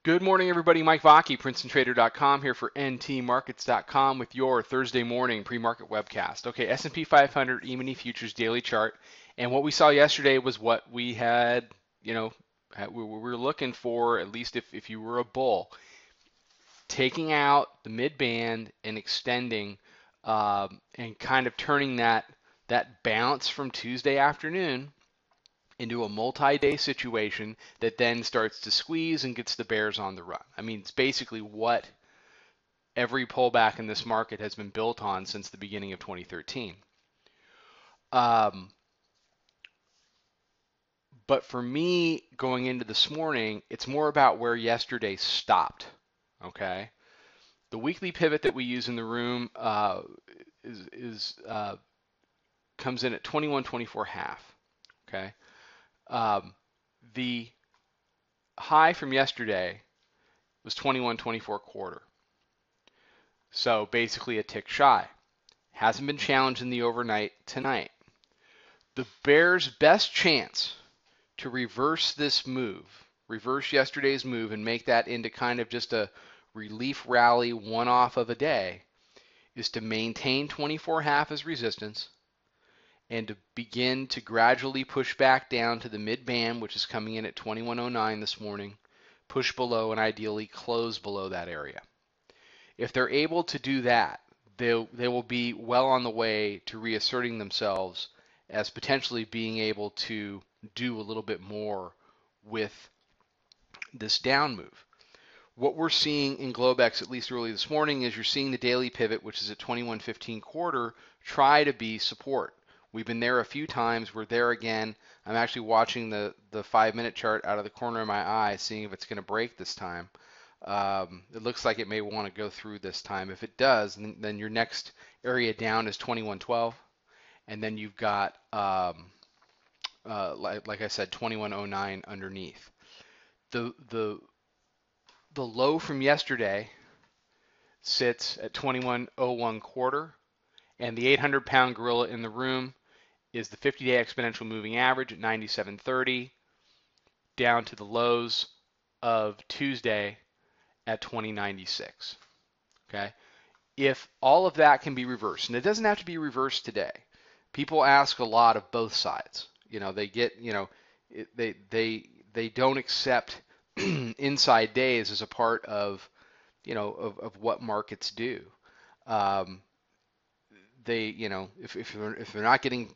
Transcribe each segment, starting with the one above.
Good morning, everybody. Mike Vacchi, PrincetonTrader.com here for NTMarkets.com with your Thursday morning pre-market webcast. Okay, S&P 500 E-mini futures daily chart, and what we saw yesterday was what we had, we were looking for, at least if you were a bull, taking out the mid-band and extending, and kind of turning that bounce from Tuesday afternoon into a multi-day situation that then starts to squeeze and gets the bears on the run. I mean, it's basically what every pullback in this market has been built on since the beginning of 2013. But for me, going into this morning, it's more about where yesterday stopped. Okay, the weekly pivot that we use in the room comes in at 21.24.5. Okay, um, the high from yesterday was 21.24.25. So basically a tick shy. Hasn't been challenged in the overnight tonight. The Bears' best chance to reverse this move, reverse yesterday's move and make that into kind of just a relief rally one-off of a day, is to maintain 24.5 as resistance and to begin to gradually push back down to the mid-band, which is coming in at 21.09 this morning, push below and ideally close below that area. If they're able to do that, they will be well on the way to reasserting themselves as potentially being able to do a little bit more with this down move. What we're seeing in Globex, at least early this morning, is you're seeing the daily pivot, which is at 21.15.25, try to be support. We've been there a few times. We're there again. I'm actually watching the 5-minute chart out of the corner of my eye, seeing if it's going to break this time. It looks like it may want to go through this time. If it does, then your next area down is 21.12, and then you've got, like I said, 21.09 underneath. The low from yesterday sits at 21.01.25, and the 800-pound gorilla in the room is the 50-day exponential moving average at 97.30, down to the lows of Tuesday at 2096. Okay, if all of that can be reversed, and it doesn't have to be reversed today. People ask a lot of both sides. They get, they don't accept inside days as a part of, of what markets do. If they're not getting,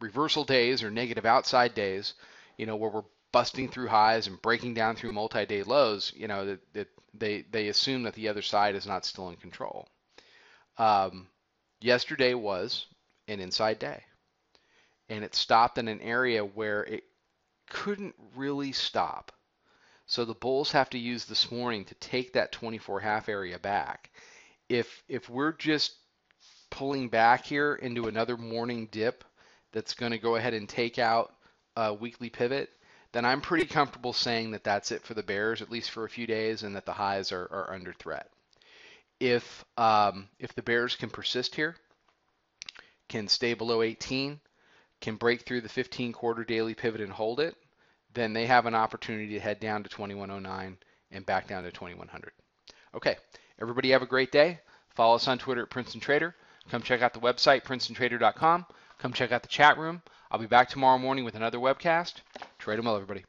reversal days or negative outside days, where we're busting through highs and breaking down through multi-day lows, that they assume that the other side is not still in control. Yesterday was an inside day, and it stopped in an area where it couldn't really stop. So the bulls have to use this morning to take that 24.5 area back. If we're just pulling back here into another morning dip that's going to go ahead and take out a weekly pivot, then I'm pretty comfortable saying that that's it for the bears, at least for a few days, and that the highs are under threat. If the bears can persist here, can stay below 18, can break through the 15-quarter daily pivot and hold it, then they have an opportunity to head down to 2109 and back down to 2100. Okay, everybody have a great day. Follow us on Twitter at Princeton Trader. Come check out the website, PrincetonTrader.com. Come check out the chat room. I'll be back tomorrow morning with another webcast. Trade them well, everybody.